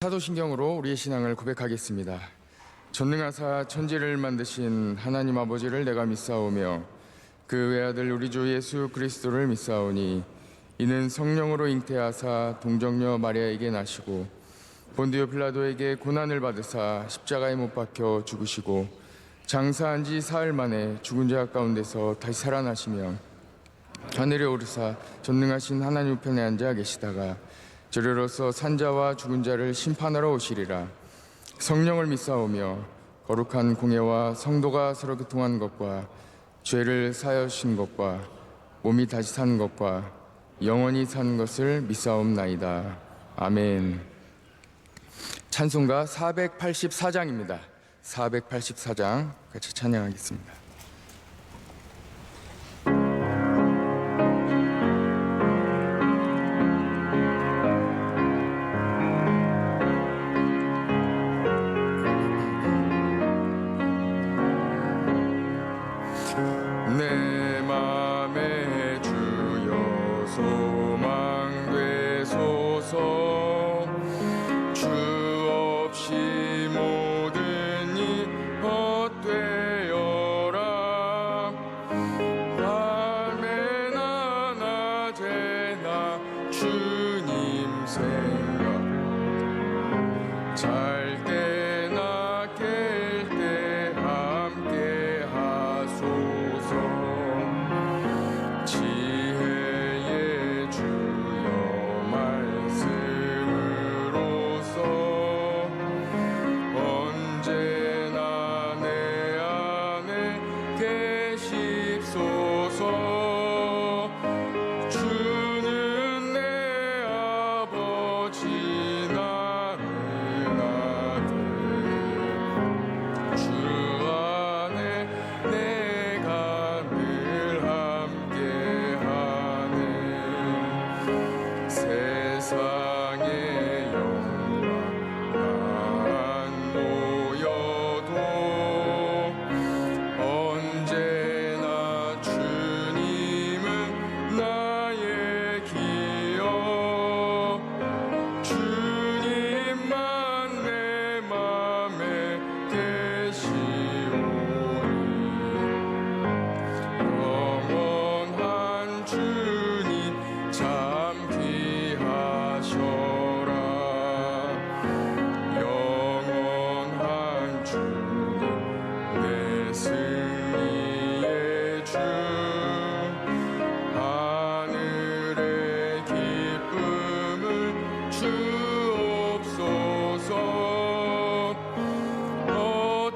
사도신경으로 우리의 신앙을 고백하겠습니다. 전능하사 천지를 만드신 하나님 아버지를 내가 믿사오며 그 외아들 우리 주 예수 그리스도를 믿사오니 이는 성령으로 잉태하사 동정녀 마리아에게 나시고 본디오 빌라도에게 고난을 받으사 십자가에 못 박혀 죽으시고 장사한 지 사흘 만에 죽은 자 가운데서 다시 살아나시며 하늘에 오르사 전능하신 하나님 우편에 앉아 계시다가 저리로서 산자와 죽은 자를 심판하러 오시리라. 성령을 믿사오며 거룩한 공예와 성도가 서로 교통한 것과 죄를 사하신 것과 몸이 다시 사는 것과 영원히 사는 것을 믿사옵나이다. 아멘. 찬송가 484장입니다. 484장 같이 찬양하겠습니다. 내 맘에 주여 소망되소서. 주 없이 모든 일 헛되어라. 밤에나 낮에나 주님 생각, 잘 때나 깰 때 함께 하소서. 지혜의 주여 말씀으로서 언제나 내 안에 계십소서. 주는 내 아버지 나는 아들, 주 안에 내가 늘 함께하네. 세상의 영광 안 보여도 언제나 주님은 나의 기억. 주님만 내 맘에 계시오니 영원한 주님 참 귀하셔라. 영원한 주님 내 승리의 주, 하늘의 기쁨을 주옵소서.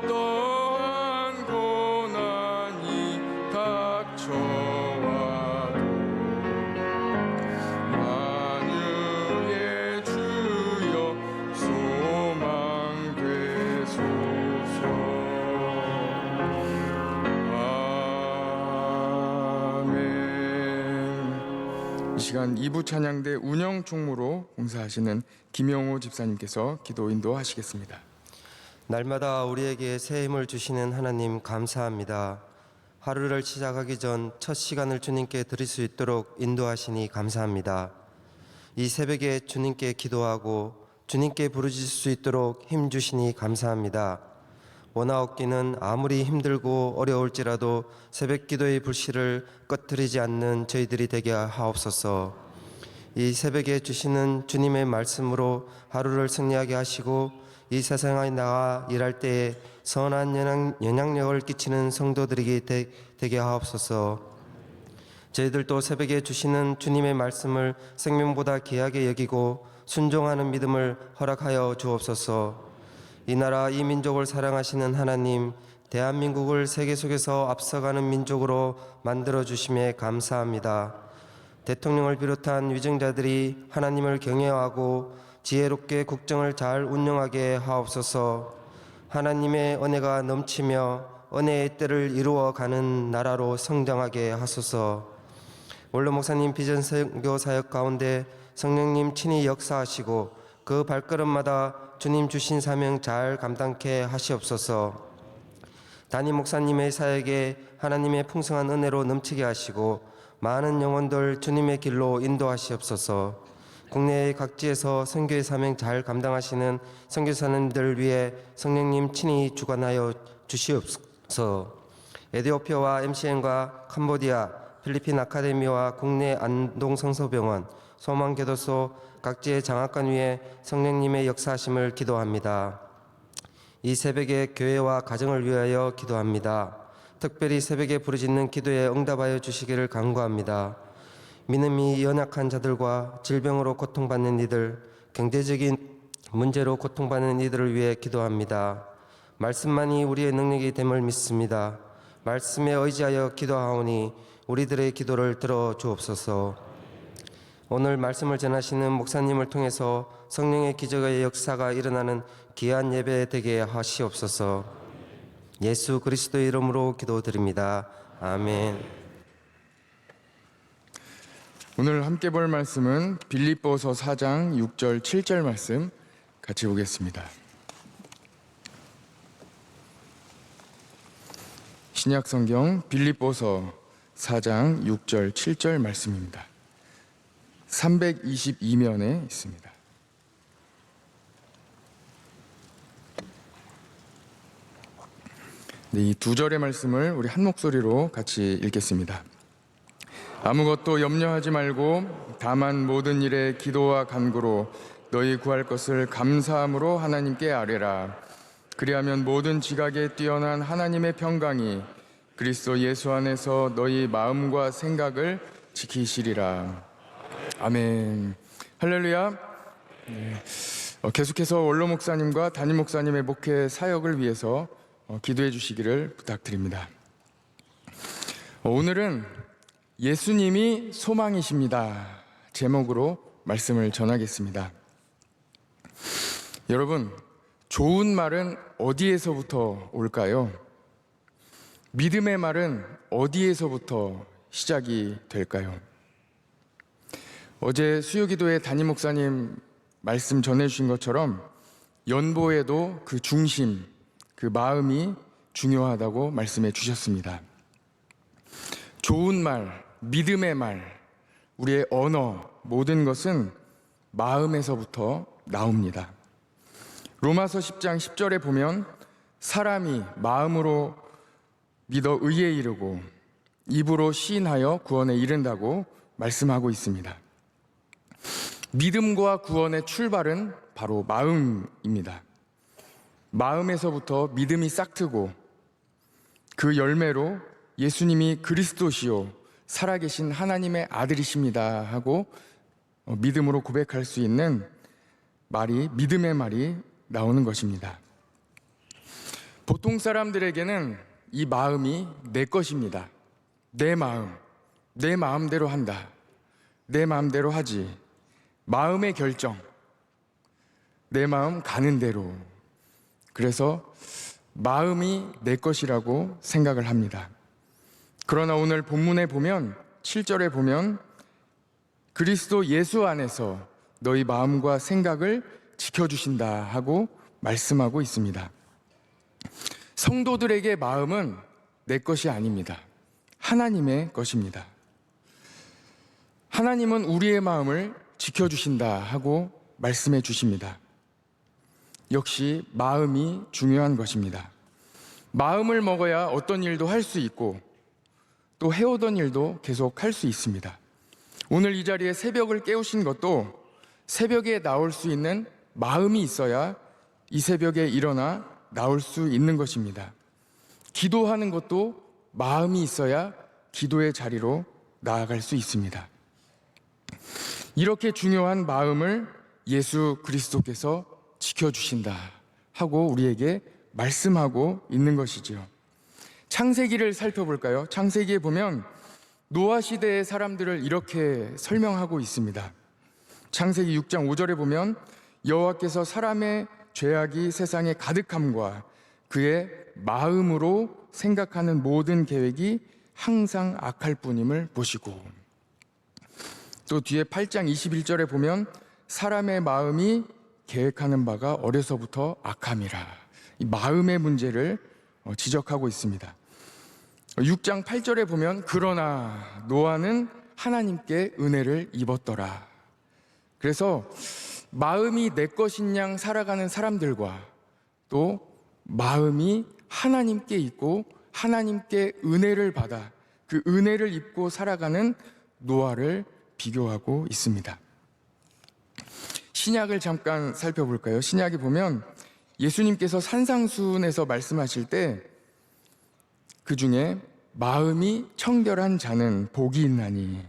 어떠한 고난이 닥쳐와도 만유의 주여 소망되소서. 아멘. 이 시간 2부 찬양대 운영 총무로 봉사하시는 김영호 집사님께서 기도 인도하시겠습니다. 날마다 우리에게 새 힘을 주시는 하나님 감사합니다. 하루를 시작하기 전 첫 시간을 주님께 드릴 수 있도록 인도하시니 감사합니다. 이 새벽에 주님께 기도하고 주님께 부르실 수 있도록 힘 주시니 감사합니다. 원하옵기는 아무리 힘들고 어려울지라도 새벽 기도의 불씨를 꺼뜨리지 않는 저희들이 되게 하옵소서. 이 새벽에 주시는 주님의 말씀으로 하루를 승리하게 하시고 이 세상에 나가 일할 때에 선한 영향력을 끼치는 성도들에게 되게 하옵소서. 저희들도 새벽에 주시는 주님의 말씀을 생명보다 귀하게 여기고 순종하는 믿음을 허락하여 주옵소서. 이 나라 이 민족을 사랑하시는 하나님, 대한민국을 세계 속에서 앞서가는 민족으로 만들어 주심에 감사합니다. 대통령을 비롯한 위정자들이 하나님을 경외하고 지혜롭게 국정을 잘 운영하게 하옵소서. 하나님의 은혜가 넘치며 은혜의 때를 이루어가는 나라로 성장하게 하소서. 원로 목사님 비전 선교 사역 가운데 성령님 친히 역사하시고 그 발걸음마다 주님 주신 사명 잘 감당케 하시옵소서. 담임 목사님의 사역에 하나님의 풍성한 은혜로 넘치게 하시고 많은 영혼들 주님의 길로 인도하시옵소서. 국내 각지에서 선교의 사명 잘 감당하시는 선교사님들을 위해 성령님 친히 주관하여 주시옵소서. 에티오피아와 MCN과 캄보디아, 필리핀 아카데미와 국내 안동성서병원, 소망교도소 각지의 장학관 위에 성령님의 역사하심을 기도합니다. 이 새벽에 교회와 가정을 위하여 기도합니다. 특별히 새벽에 부르짖는 기도에 응답하여 주시기를 간구합니다. 믿음이 연약한 자들과 질병으로 고통받는 이들, 경제적인 문제로 고통받는 이들을 위해 기도합니다. 말씀만이 우리의 능력이 됨을 믿습니다. 말씀에 의지하여 기도하오니 우리들의 기도를 들어 주옵소서. 오늘 말씀을 전하시는 목사님을 통해서 성령의 기적의 역사가 일어나는 귀한 예배 되게 하시옵소서. 예수 그리스도의 이름으로 기도드립니다. 아멘. 오늘 함께 볼 말씀은 빌립보서 4장 6절 7절 말씀 같이 보겠습니다. 신약 성경 빌립보서 4장 6절 7절 말씀입니다. 322면에 있습니다. 이 두 절의 말씀을 우리 한 목소리로 같이 읽겠습니다. 아무것도 염려하지 말고 다만 모든 일에 기도와 간구로 너희 구할 것을 감사함으로 하나님께 아뢰라. 그리하면 모든 지각에 뛰어난 하나님의 평강이 그리스도 예수 안에서 너희 마음과 생각을 지키시리라. 아멘. 할렐루야. 계속해서 원로 목사님과 담임 목사님의 목회 사역을 위해서 기도해 주시기를 부탁드립니다. 오늘은 예수님이 소망이십니다 제목으로 말씀을 전하겠습니다. 여러분, 좋은 말은 어디에서부터 올까요? 믿음의 말은 어디에서부터 시작이 될까요? 어제 수요기도에 담임 목사님 말씀 전해주신 것처럼 연보에도 그 중심, 그 마음이 중요하다고 말씀해 주셨습니다. 좋은 말, 믿음의 말, 우리의 언어, 모든 것은 마음에서부터 나옵니다. 로마서 10장 10절에 보면 사람이 마음으로 믿어 의에 이르고 입으로 시인하여 구원에 이른다고 말씀하고 있습니다. 믿음과 구원의 출발은 바로 마음입니다. 마음에서부터 믿음이 싹트고 그 열매로 예수님이 그리스도시요 살아계신 하나님의 아들이십니다 하고 믿음으로 고백할 수 있는 말이, 믿음의 말이 나오는 것입니다. 보통 사람들에게는 이 마음이 내 것입니다. 내 마음, 내 마음대로 한다. 내 마음대로 하지. 마음의 결정, 내 마음 가는 대로. 그래서 마음이 내 것이라고 생각을 합니다. 그러나 오늘 본문에 보면 7절에 보면 그리스도 예수 안에서 너희 마음과 생각을 지켜주신다 하고 말씀하고 있습니다. 성도들에게 마음은 내 것이 아닙니다. 하나님의 것입니다. 하나님은 우리의 마음을 지켜주신다 하고 말씀해 주십니다. 역시 마음이 중요한 것입니다. 마음을 먹어야 어떤 일도 할 수 있고 또 해오던 일도 계속 할 수 있습니다. 오늘 이 자리에 새벽을 깨우신 것도 새벽에 나올 수 있는 마음이 있어야 이 새벽에 일어나 나올 수 있는 것입니다. 기도하는 것도 마음이 있어야 기도의 자리로 나아갈 수 있습니다. 이렇게 중요한 마음을 예수 그리스도께서 지켜주신다 하고 우리에게 말씀하고 있는 것이죠. 창세기를 살펴볼까요? 창세기에 보면 노아 시대의 사람들을 이렇게 설명하고 있습니다. 창세기 6장 5절에 보면 여호와께서 사람의 죄악이 세상에 가득함과 그의 마음으로 생각하는 모든 계획이 항상 악할 뿐임을 보시고, 또 뒤에 8장 21절에 보면 사람의 마음이 계획하는 바가 어려서부터 악함이라. 이 마음의 문제를 지적하고 있습니다. 6장 8절에 보면 그러나 노아는 하나님께 은혜를 입었더라. 그래서 마음이 내 것인 양 살아가는 사람들과 또 마음이 하나님께 있고 하나님께 은혜를 받아 그 은혜를 입고 살아가는 노아를 비교하고 있습니다. 신약을 잠깐 살펴볼까요? 신약에 보면 예수님께서 산상수훈에서 말씀하실 때 그 중에 마음이 청결한 자는 복이 있나니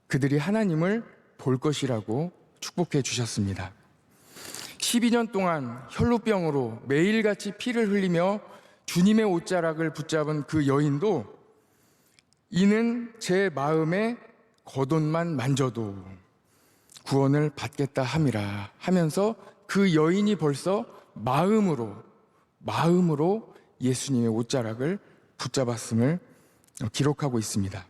그들이 하나님을 볼 것이라고 축복해 주셨습니다. 12년 동안 혈루병으로 매일같이 피를 흘리며 주님의 옷자락을 붙잡은 그 여인도 이는 제 마음에 겉옷만 만져도 구원을 받겠다 함이라 하면서 그 여인이 벌써 마음으로 예수님의 옷자락을 붙잡았음을 기록하고 있습니다.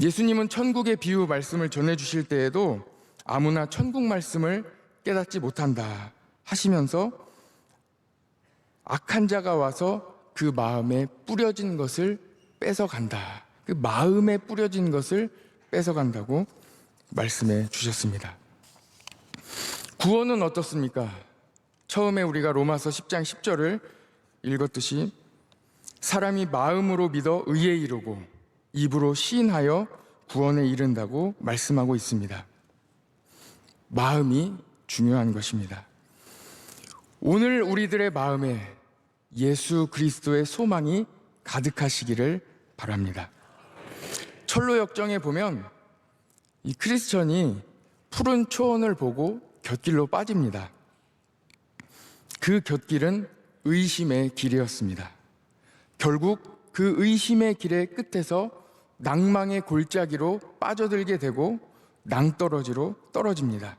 예수님은 천국의 비유 말씀을 전해주실 때에도 아무나 천국 말씀을 깨닫지 못한다 하시면서 악한 자가 와서 그 마음에 뿌려진 것을 뺏어간다. 그 마음에 뿌려진 것을 뺏어간다고 말씀해 주셨습니다. 구원은 어떻습니까? 처음에 우리가 로마서 10장 10절을 읽었듯이 사람이 마음으로 믿어 의에 이르고 입으로 시인하여 구원에 이른다고 말씀하고 있습니다. 마음이 중요한 것입니다. 오늘 우리들의 마음에 예수 그리스도의 소망이 가득하시기를 바랍니다. 철로 역정에 보면 이 크리스천이 푸른 초원을 보고 곁길로 빠집니다. 그 곁길은 의심의 길이었습니다. 결국 그 의심의 길의 끝에서 낭망의 골짜기로 빠져들게 되고 낭떠러지로 떨어집니다.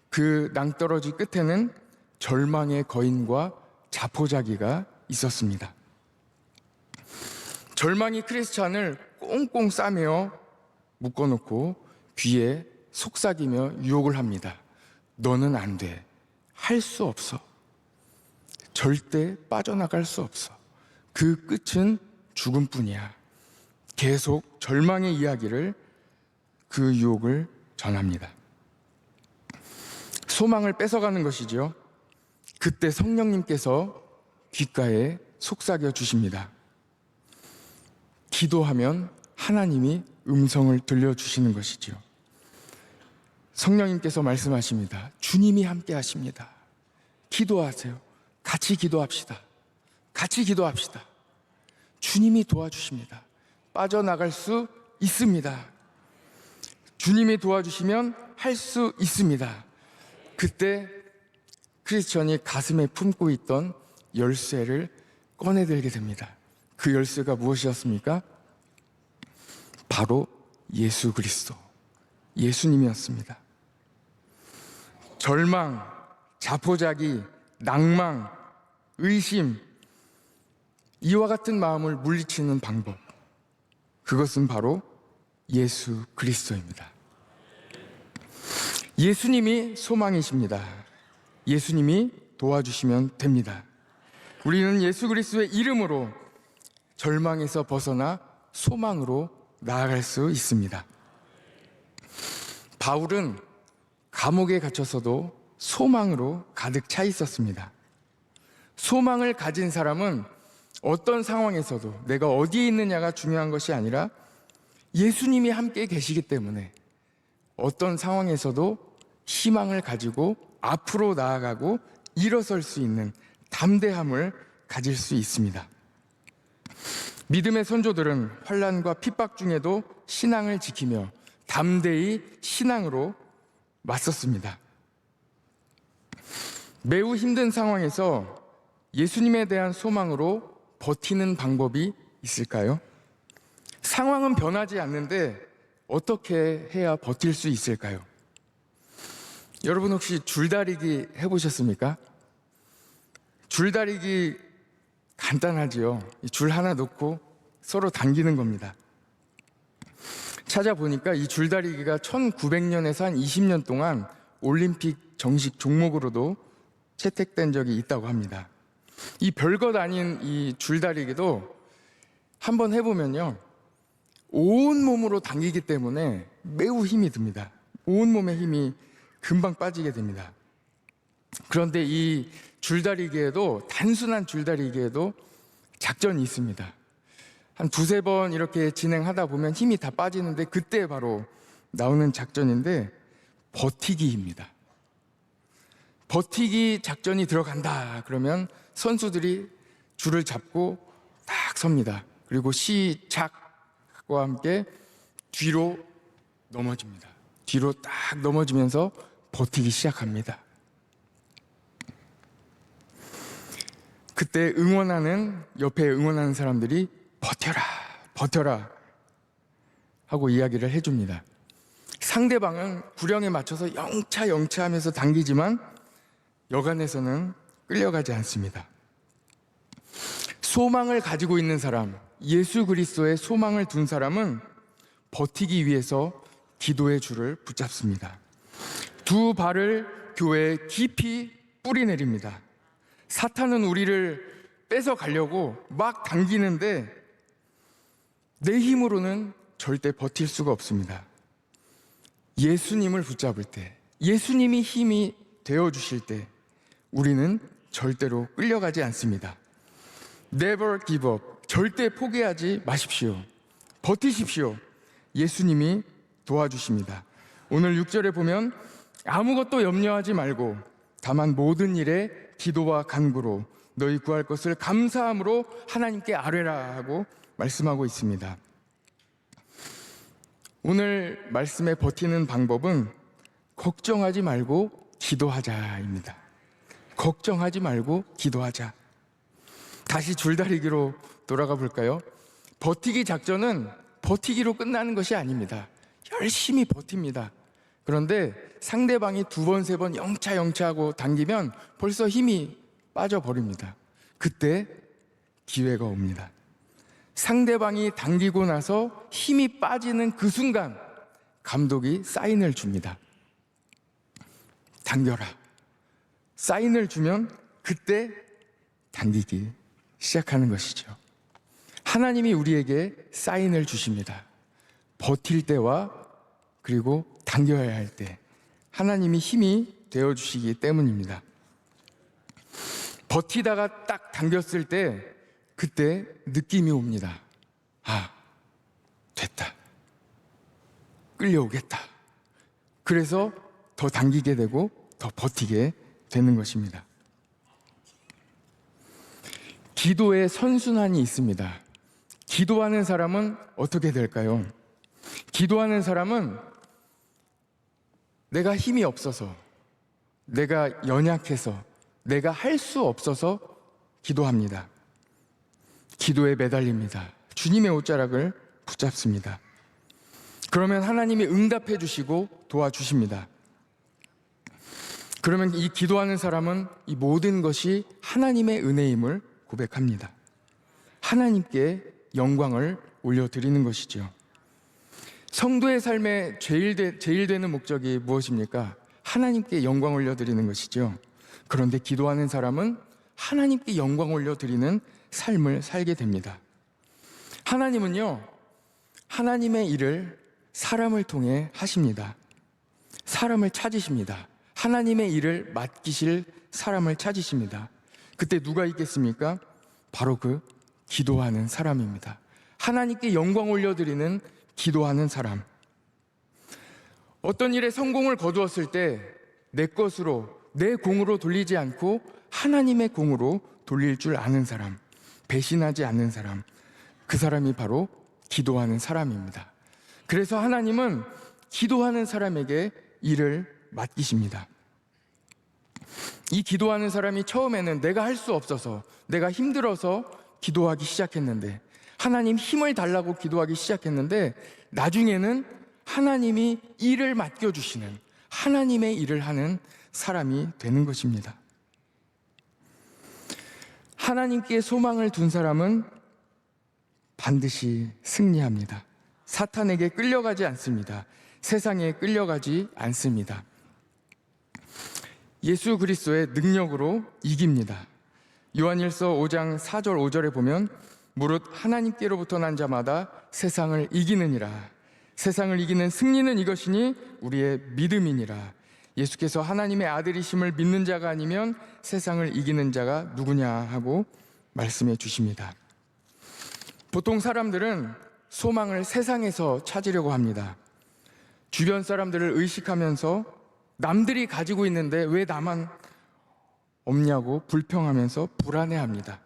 그 낭떠러지 끝에는 절망의 거인과 자포자기가 있었습니다. 절망이 크리스찬을 꽁꽁 싸매어 묶어놓고 귀에 속삭이며 유혹을 합니다. 너는 안 돼. 할 수 없어. 절대 빠져나갈 수 없어. 그 끝은 죽음뿐이야. 계속 절망의 이야기를 그 유혹을 전합니다. 소망을 뺏어가는 것이죠. 그때 성령님께서 귓가에 속삭여 주십니다. 기도하면 하나님이 음성을 들려주시는 것이죠. 성령님께서 말씀하십니다. 주님이 함께 하십니다. 기도하세요. 같이 기도합시다. 같이 기도합시다. 주님이 도와주십니다. 빠져나갈 수 있습니다. 주님이 도와주시면 할 수 있습니다. 그때 크리스천이 가슴에 품고 있던 열쇠를 꺼내들게 됩니다. 그 열쇠가 무엇이었습니까? 바로 예수 그리스도, 예수님이었습니다. 절망, 자포자기, 낭망, 의심, 이와 같은 마음을 물리치는 방법, 그것은 바로 예수 그리스도입니다. 예수님이 소망이십니다. 예수님이 도와주시면 됩니다. 우리는 예수 그리스도의 이름으로 절망에서 벗어나 소망으로 나아갈 수 있습니다. 바울은 감옥에 갇혀서도 소망으로 가득 차 있었습니다. 소망을 가진 사람은 어떤 상황에서도 내가 어디에 있느냐가 중요한 것이 아니라 예수님이 함께 계시기 때문에 어떤 상황에서도 희망을 가지고 앞으로 나아가고 일어설 수 있는 담대함을 가질 수 있습니다. 믿음의 선조들은 환난과 핍박 중에도 신앙을 지키며 담대히 신앙으로 맞섰습니다. 매우 힘든 상황에서 예수님에 대한 소망으로 버티는 방법이 있을까요? 상황은 변하지 않는데 어떻게 해야 버틸 수 있을까요? 여러분 혹시 줄다리기 해보셨습니까? 줄다리기 간단하지요. 줄 하나 놓고 서로 당기는 겁니다. 찾아보니까 이 줄다리기가 1900년에서 한 20년 동안 올림픽 정식 종목으로도 채택된 적이 있다고 합니다. 이 별것 아닌 이 줄다리기도 한번 해보면요, 온 몸으로 당기기 때문에 매우 힘이 듭니다. 온몸의 힘이 금방 빠지게 됩니다. 그런데 이 줄다리기에도, 단순한 줄다리기에도 작전이 있습니다. 한 두세 번 이렇게 진행하다 보면 힘이 다 빠지는데 그때 바로 나오는 작전인데 버티기입니다. 버티기 작전이 들어간다 그러면 선수들이 줄을 잡고 딱 섭니다. 그리고 시작과 함께 뒤로 넘어집니다. 뒤로 딱 넘어지면서 버티기 시작합니다. 그때 옆에 응원하는 사람들이 버텨라, 버텨라 하고 이야기를 해줍니다. 상대방은 구령에 맞춰서 영차 하면서 당기지만 여간에서는 끌려가지 않습니다. 소망을 가지고 있는 사람, 예수 그리스도의 소망을 둔 사람은 버티기 위해서 기도의 줄을 붙잡습니다. 두 발을 교회에 깊이 뿌리내립니다. 사탄은 우리를 뺏어 가려고 막 당기는데 내 힘으로는 절대 버틸 수가 없습니다. 예수님을 붙잡을 때, 예수님이 힘이 되어주실 때 우리는 절대로 끌려가지 않습니다. Never give up. 절대 포기하지 마십시오. 버티십시오. 예수님이 도와주십니다. 오늘 6절에 보면 아무것도 염려하지 말고 다만 모든 일에 기도와 간구로 너희 구할 것을 감사함으로 하나님께 아뢰라 하고 말씀하고 있습니다. 오늘 말씀에 버티는 방법은 걱정하지 말고 기도하자입니다. 걱정하지 말고 기도하자. 다시 줄다리기로 돌아가 볼까요? 버티기 작전은 버티기로 끝나는 것이 아닙니다. 열심히 버팁니다. 그런데 상대방이 두 번, 세 번 영차 하고 당기면 벌써 힘이 빠져버립니다. 그때 기회가 옵니다. 상대방이 당기고 나서 힘이 빠지는 그 순간 감독이 사인을 줍니다. 당겨라. 사인을 주면 그때 당기기 시작하는 것이죠. 하나님이 우리에게 사인을 주십니다. 버틸 때와 그리고 당겨야 할 때 하나님이 힘이 되어주시기 때문입니다. 버티다가 딱 당겼을 때 그때 느낌이 옵니다. 아, 됐다. 끌려오겠다. 그래서 더 당기게 되고 더 버티게 되는 것입니다. 기도에 선순환이 있습니다. 기도하는 사람은 어떻게 될까요? 기도하는 사람은 내가 힘이 없어서, 내가 연약해서, 내가 할 수 없어서 기도합니다. 기도에 매달립니다. 주님의 옷자락을 붙잡습니다. 그러면 하나님이 응답해 주시고 도와주십니다. 그러면 이 기도하는 사람은 이 모든 것이 하나님의 은혜임을 고백합니다. 하나님께 영광을 올려드리는 것이죠. 성도의 삶의 제일 되는 목적이 무엇입니까? 하나님께 영광 올려드리는 것이죠. 그런데 기도하는 사람은 하나님께 영광 올려드리는 삶을 살게 됩니다. 하나님은요, 하나님의 일을 사람을 통해 하십니다. 사람을 찾으십니다. 하나님의 일을 맡기실 사람을 찾으십니다. 그때 누가 있겠습니까? 바로 그 기도하는 사람입니다. 하나님께 영광 올려드리는 기도하는 사람. 어떤 일에 성공을 거두었을 때 내 것으로, 내 공으로 돌리지 않고 하나님의 공으로 돌릴 줄 아는 사람, 배신하지 않는 사람, 그 사람이 바로 기도하는 사람입니다. 그래서 하나님은 기도하는 사람에게 일을 맡기십니다. 이 기도하는 사람이 처음에는 내가 할 수 없어서, 내가 힘들어서 기도하기 시작했는데, 하나님 힘을 달라고 기도하기 시작했는데, 나중에는 하나님이 일을 맡겨주시는, 하나님의 일을 하는 사람이 되는 것입니다. 하나님께 소망을 둔 사람은 반드시 승리합니다. 사탄에게 끌려가지 않습니다. 세상에 끌려가지 않습니다. 예수 그리스도의 능력으로 이깁니다. 요한일서 5장 4절 5절에 보면 무릇 하나님께로부터 난 자마다 세상을 이기느니라. 세상을 이기는 승리는 이것이니 우리의 믿음이니라. 예수께서 하나님의 아들이심을 믿는 자가 아니면 세상을 이기는 자가 누구냐 하고 말씀해 주십니다. 보통 사람들은 소망을 세상에서 찾으려고 합니다. 주변 사람들을 의식하면서 남들이 가지고 있는데 왜 나만 없냐고 불평하면서 불안해합니다.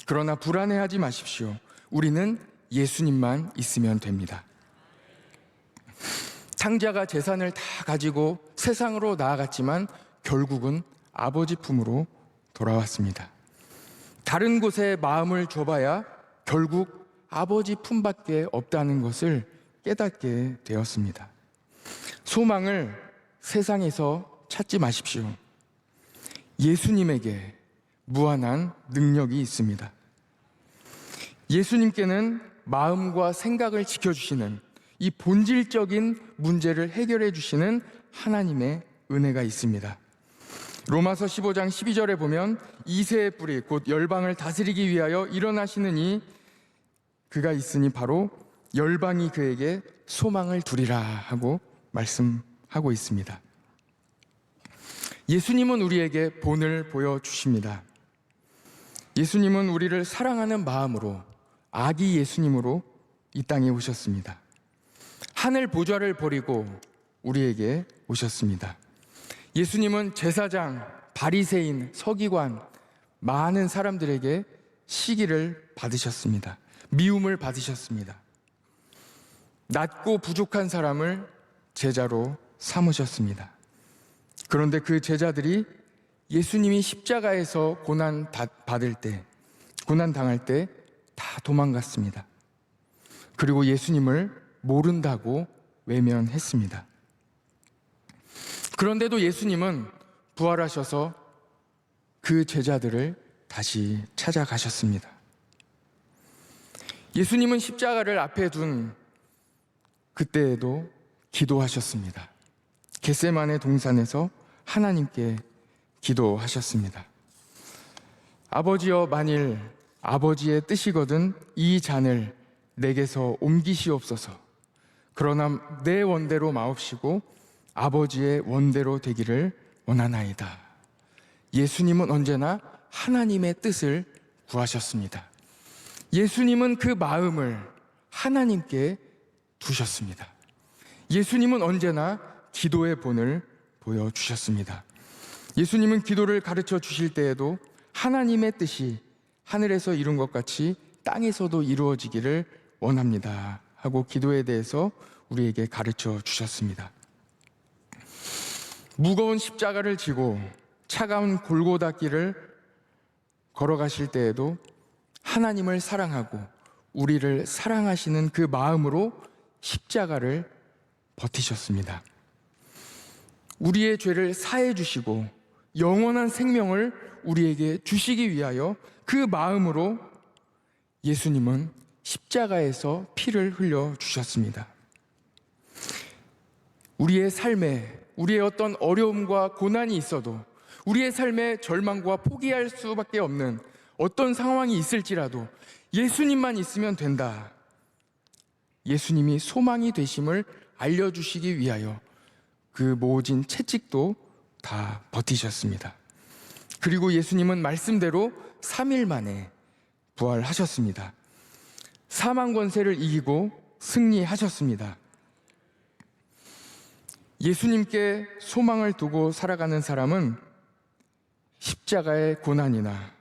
그러나 불안해하지 마십시오. 우리는 예수님만 있으면 됩니다. 창자가 재산을 다 가지고 세상으로 나아갔지만 결국은 아버지 품으로 돌아왔습니다. 다른 곳에 마음을 줘봐야 결국 아버지 품밖에 없다는 것을 깨닫게 되었습니다. 소망을 세상에서 찾지 마십시오. 예수님에게 무한한 능력이 있습니다. 예수님께는 마음과 생각을 지켜주시는 이 본질적인 문제를 해결해 주시는 하나님의 은혜가 있습니다. 로마서 15장 12절에 보면 이새의 뿌리 곧 열방을 다스리기 위하여 일어나시느니 그가 있으니 바로 열방이 그에게 소망을 두리라 하고 말씀하고 있습니다. 예수님은 우리에게 본을 보여주십니다. 예수님은 우리를 사랑하는 마음으로 아기 예수님으로 이 땅에 오셨습니다. 하늘 보좌를 버리고 우리에게 오셨습니다. 예수님은 제사장, 바리새인, 서기관 많은 사람들에게 시기를 받으셨습니다. 미움을 받으셨습니다. 낮고 부족한 사람을 제자로 삼으셨습니다. 그런데 그 제자들이 예수님이 십자가에서 고난 당할 때 다 도망갔습니다. 그리고 예수님을 모른다고 외면했습니다. 그런데도 예수님은 부활하셔서 그 제자들을 다시 찾아가셨습니다. 예수님은 십자가를 앞에 둔 그때에도 기도하셨습니다. 겟세마네 동산에서 하나님께 기도하셨습니다. 아버지여, 만일 아버지의 뜻이거든 이 잔을 내게서 옮기시옵소서. 그러나 내 원대로 마옵시고 아버지의 원대로 되기를 원하나이다. 예수님은 언제나 하나님의 뜻을 구하셨습니다. 예수님은 그 마음을 하나님께 두셨습니다. 예수님은 언제나 기도의 본을 보여주셨습니다. 예수님은 기도를 가르쳐 주실 때에도 하나님의 뜻이 하늘에서 이룬 것 같이 땅에서도 이루어지기를 원합니다 하고 기도에 대해서 우리에게 가르쳐 주셨습니다. 무거운 십자가를 지고 차가운 골고다 길을 걸어가실 때에도 하나님을 사랑하고 우리를 사랑하시는 그 마음으로 십자가를 버티셨습니다. 우리의 죄를 사해 주시고 영원한 생명을 우리에게 주시기 위하여 그 마음으로 예수님은 십자가에서 피를 흘려 주셨습니다. 우리의 삶에 우리의 어떤 어려움과 고난이 있어도 우리의 삶에 절망과 포기할 수밖에 없는 어떤 상황이 있을지라도 예수님만 있으면 된다. 예수님이 소망이 되심을 알려주시기 위하여 그 모진 채찍도 다 버티셨습니다. 그리고 예수님은 말씀대로 3일 만에 부활하셨습니다. 사망 권세를 이기고 승리하셨습니다. 예수님께 소망을 두고 살아가는 사람은 십자가의 고난이나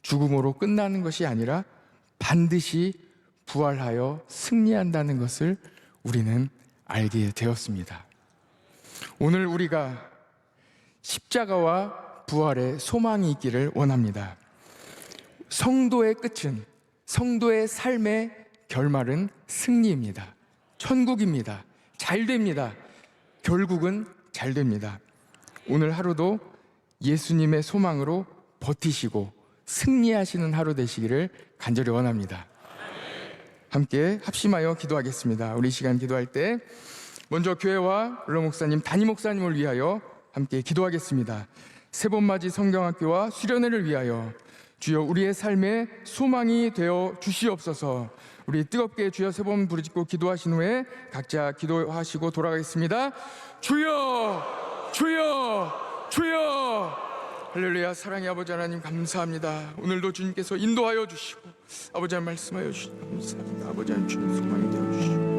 죽음으로 끝나는 것이 아니라 반드시 부활하여 승리한다는 것을 우리는 알게 되었습니다. 오늘 우리가 십자가와 부활의 소망이 있기를 원합니다. 성도의 끝은, 성도의 삶의 결말은 승리입니다. 천국입니다. 잘 됩니다. 결국은 잘 됩니다. 오늘 하루도 예수님의 소망으로 버티시고 승리하시는 하루 되시기를 간절히 원합니다. 함께 합심하여 기도하겠습니다. 우리 시간 기도할 때 먼저 교회와 르 목사님, 담임 목사님을 위하여 함께 기도하겠습니다. 세번맞이 성경학교와 수련회를 위하여 주여 우리의 삶에 소망이 되어 주시옵소서. 우리 뜨겁게 주여 세 번 부르짖고 기도하신 후에 각자 기도하시고 돌아가겠습니다. 주여, 주여, 주여. 할렐루야. 사랑의 아버지 하나님 감사합니다. 오늘도 주님께서 인도하여 주시고 아버지 하나님 말씀하여 주시니 감사합니다. 아버지 하나님 주님 소망이 되어주시고